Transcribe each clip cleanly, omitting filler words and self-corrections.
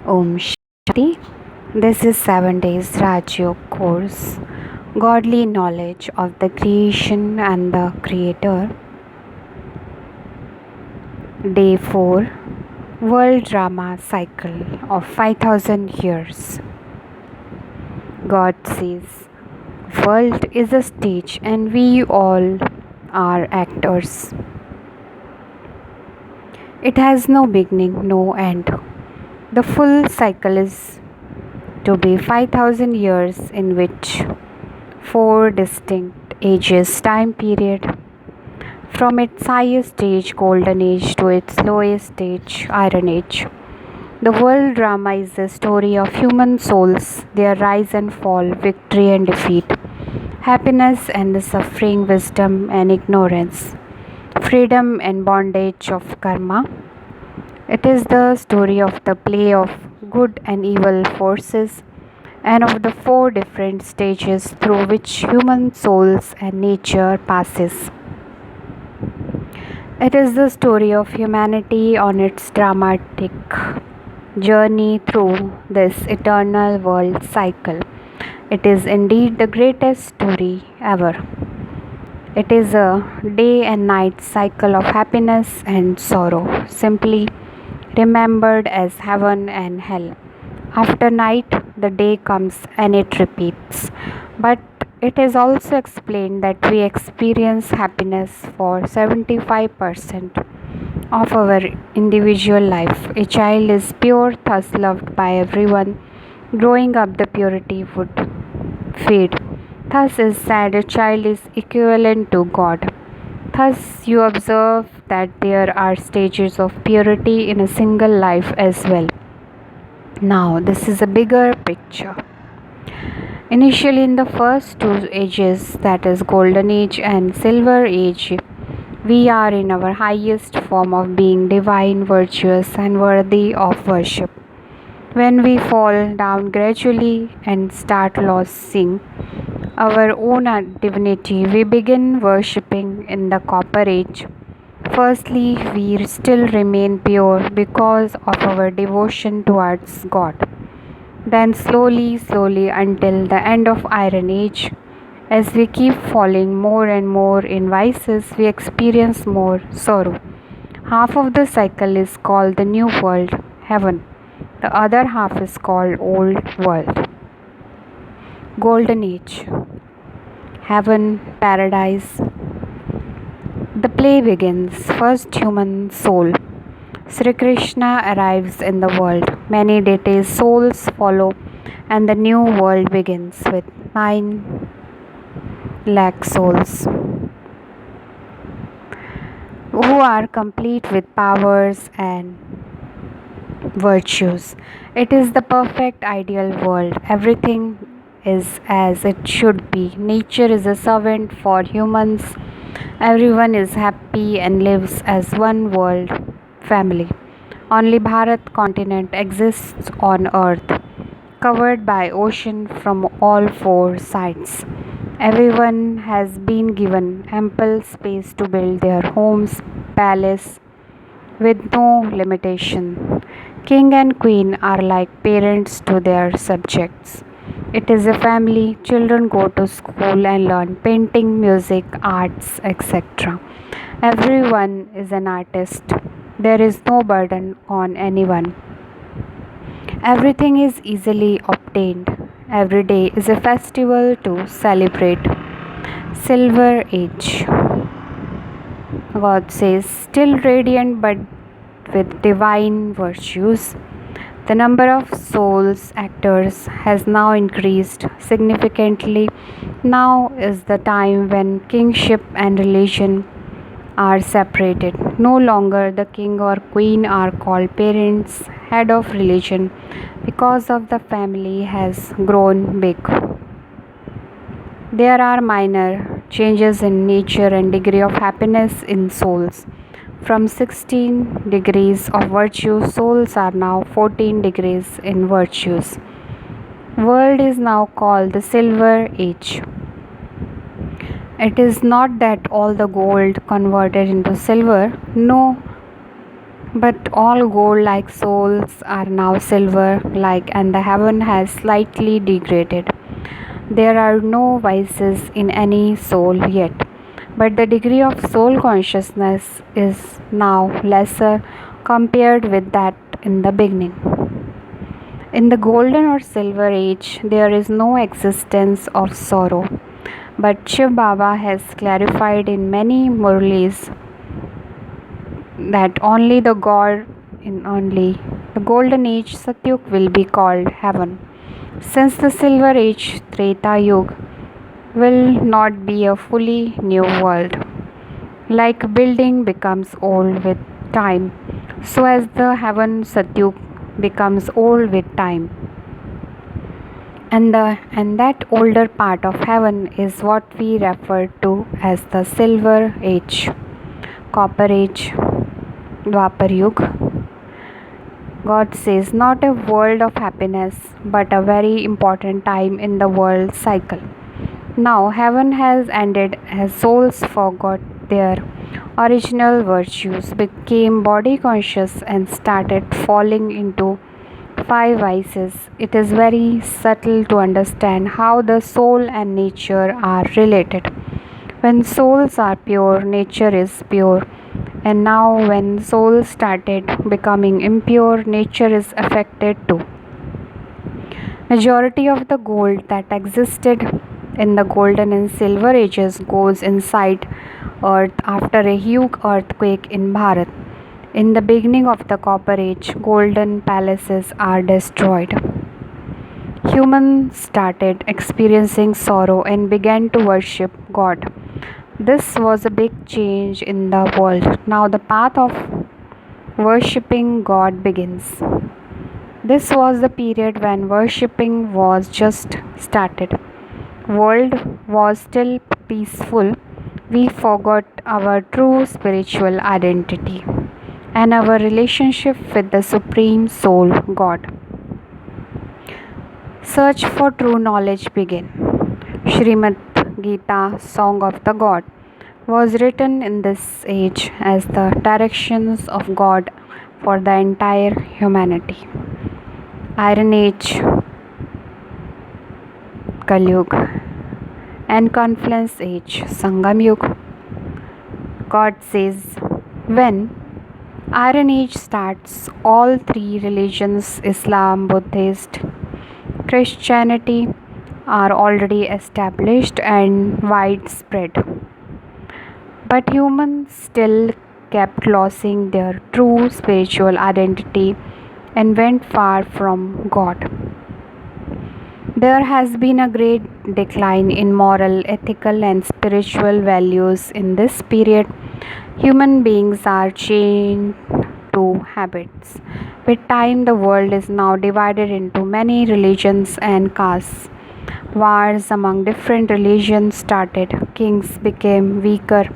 Om Shanti. This is 7 days Rajyog course. Godly knowledge of the creation and the creator. Day 4. World drama cycle of 5000 years. God says, world is a stage and we all are actors. It has no beginning, no end. The full cycle is to be 5000 years in which four distinct ages time period from its highest stage golden age to its lowest stage iron age. The world drama is the story of human souls, their rise and fall, victory and defeat, happiness and the suffering, wisdom and ignorance, freedom and bondage of karma. It is the story of the play of good and evil forces and of the four different stages through which human souls and nature passes. It is the story of humanity on its dramatic journey through this eternal world cycle. It is indeed the greatest story ever. It is a day and night cycle of happiness and sorrow, simply remembered as heaven and hell. After night, the day comes and it repeats. But it is also explained that we experience happiness for 75% of our individual life. A child is pure, thus loved by everyone. Growing up, the purity would fade. Thus is said a child is equivalent to God. Thus, you observe that there are stages of purity in a single life as well. Now, this is a bigger picture. Initially, in the first two ages, that is Golden Age and Silver Age, we are in our highest form of being divine, virtuous, and worthy of worship. When we fall down gradually and start losing our own divinity, we begin worshipping in the Copper Age. Firstly, we still remain pure because of our devotion towards God. Then slowly until the end of Iron Age, as we keep falling more and more in vices, we experience more sorrow. Half of the cycle is called the New World, Heaven. The other half is called Old World, Golden Age, Heaven, Paradise. The play begins. First human soul. Sri Krishna arrives in the world. Many deities' souls follow, and the new world begins with 9 lakh souls who are complete with powers and virtues. It is the perfect ideal world. Everything is as it should be. Nature is a servant for humans. Everyone is happy and lives as one world family. Only Bharat continent exists on earth, covered by ocean from all four sides. Everyone has been given ample space to build their homes, palace with no limitation. King and queen are like parents to their subjects. It is a family. Children go to school and learn painting, music, arts, etc. Everyone is an artist. There is no burden on anyone. Everything is easily obtained. Every day is a festival to celebrate. Silver Age. God says, still radiant but with divine virtues. The number of souls actors has now increased significantly. Now is the time when kingship and religion are separated. No longer the king or queen are called parents, head of religion, because of the family has grown big. There are minor changes in nature and degree of happiness in souls. From 16 degrees of virtue, souls are now 14 degrees in virtues. World is now called the Silver Age. It is not that all the gold converted into silver. No, But all gold like souls are now silver like, and the heaven has slightly degraded. There are no vices in any soul yet, but the degree of soul consciousness is now lesser compared with that in the beginning. In the golden or silver age, there is no existence of sorrow, but Shiv Baba has clarified in many Murlis that only the God in only the golden age Satyug will be called heaven, since the silver age Treta Yuga will not be a fully new world. Like building becomes old with time, so as the heaven Satyug becomes old with time. And that older part of heaven is what we refer to as the silver age, copper age, Dwapar Yuga. God says not a world of happiness, but a very important time in the world cycle. Now heaven has ended as souls forgot their original virtues, became body conscious, and started falling into five vices. It is very subtle to understand how the soul and nature are related. When souls are pure, nature is pure. And now, when souls started becoming impure, nature is affected too. Majority of the gold that existed in the golden and silver ages goes inside earth after a huge earthquake in Bharat. In the beginning of the copper age, golden palaces are destroyed. Humans started experiencing sorrow and began to worship God. This was a big change in the world. Now the path of worshipping God begins. This was the period when worshipping was just started. World was still peaceful. We forgot our true spiritual identity and our relationship with the Supreme Soul God. Search for true knowledge began. Srimad Gita, Song of the God, was written in this age as the directions of God for the entire humanity. Iron Age, Kali Yuga, and Confluence Age, Sangam Yuga. God says, when Iron Age starts, all three religions, Islam, Buddhist, Christianity, are already established and widespread. But humans still kept losing their true spiritual identity and went far from God. There has been a great decline in moral, ethical, and spiritual values in this period. Human beings are chained to habits. With time, the world is now divided into many religions and castes. Wars among different religions started. Kings became weaker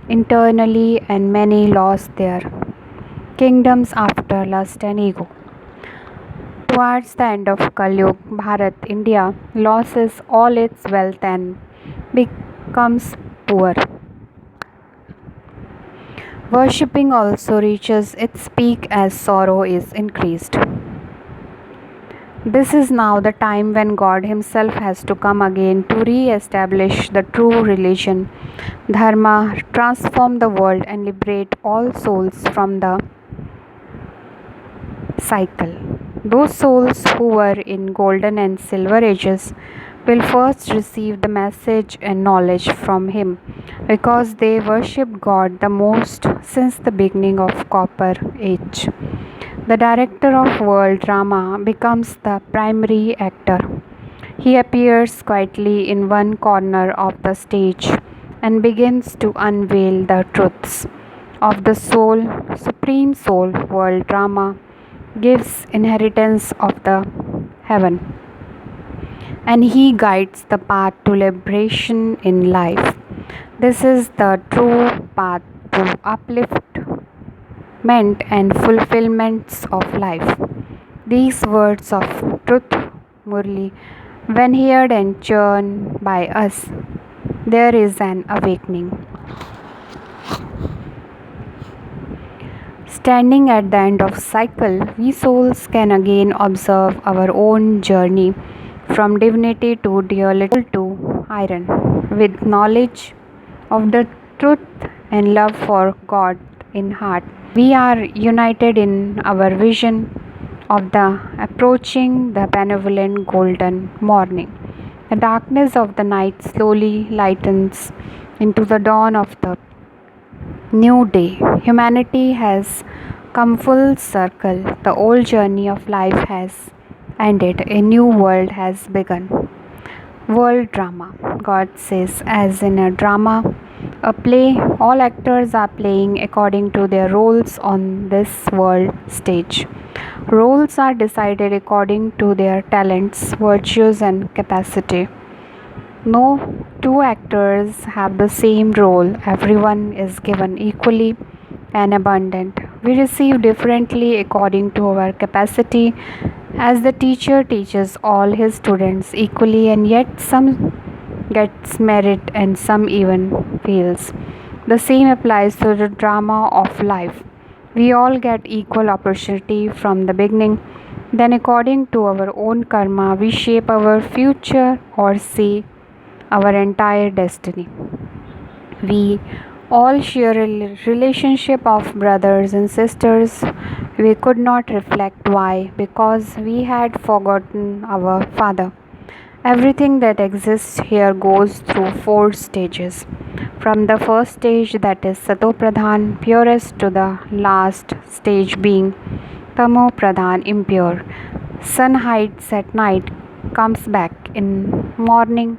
internally, and many lost their kingdoms after lust and ego. Towards the end of Kali Yuga, Bharat, India, loses all its wealth and becomes poor. Worshipping also reaches its peak as sorrow is increased. This is now the time when God Himself has to come again to re-establish the true religion, Dharma, transform the world and liberate all souls from the cycle. Those souls who were in golden and silver ages will first receive the message and knowledge from Him because they worshipped God the most since the beginning of Copper Age. The director of world drama becomes the primary actor. He appears quietly in one corner of the stage and begins to unveil the truths of the soul, supreme soul world drama gives inheritance of the heaven, and he guides the path to liberation in life. This is the true path to upliftment and fulfillments of life. These words of truth, Murli, when heard and churned by us, there is an awakening. Standing at the end of cycle, we souls can again observe our own journey from divinity to duality to iron, with knowledge of the truth and love for God in heart. We are united in our vision of the approaching the benevolent golden morning. The darkness of the night slowly lightens into the dawn of the new day. Humanity has come full circle. The old journey of life has ended. A new world has begun. World drama. God says, as in a drama, a play, all actors are playing according to their roles on this world stage. Roles are decided according to their talents, virtues, and capacity. No two actors have the same role. Everyone is given equally and abundant. We receive differently according to our capacity, as the teacher teaches all his students equally, and yet some gets merit and some even fails. The same applies to the drama of life. We all get equal opportunity from the beginning. Then according to our own karma, we shape our future or say our entire destiny. We all share a relationship of brothers and sisters. We could not reflect why, because we had forgotten our Father. Everything that exists here goes through four stages. From the first stage, that is Sato Pradhan, purest, to the last stage being Tamo Pradhan, impure. Sun hides at night, comes back in morning,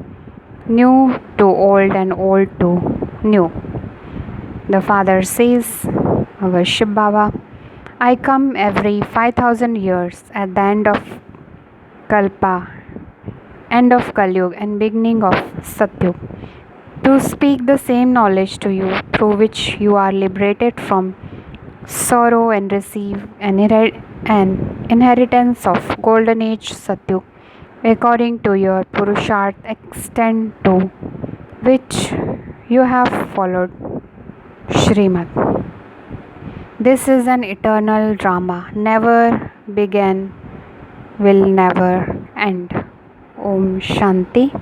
new to old and old to new. The father says, our Shiv Baba, I come every 5,000 years at the Kalpa, end of Kalyug and beginning of Satyug, to speak the same knowledge to you through which you are liberated from sorrow and receive an inheritance of golden age Satyug according to your Purusharth extent to which you have followed Shrimad. This is an eternal drama, never began, will never end. Om Shanti.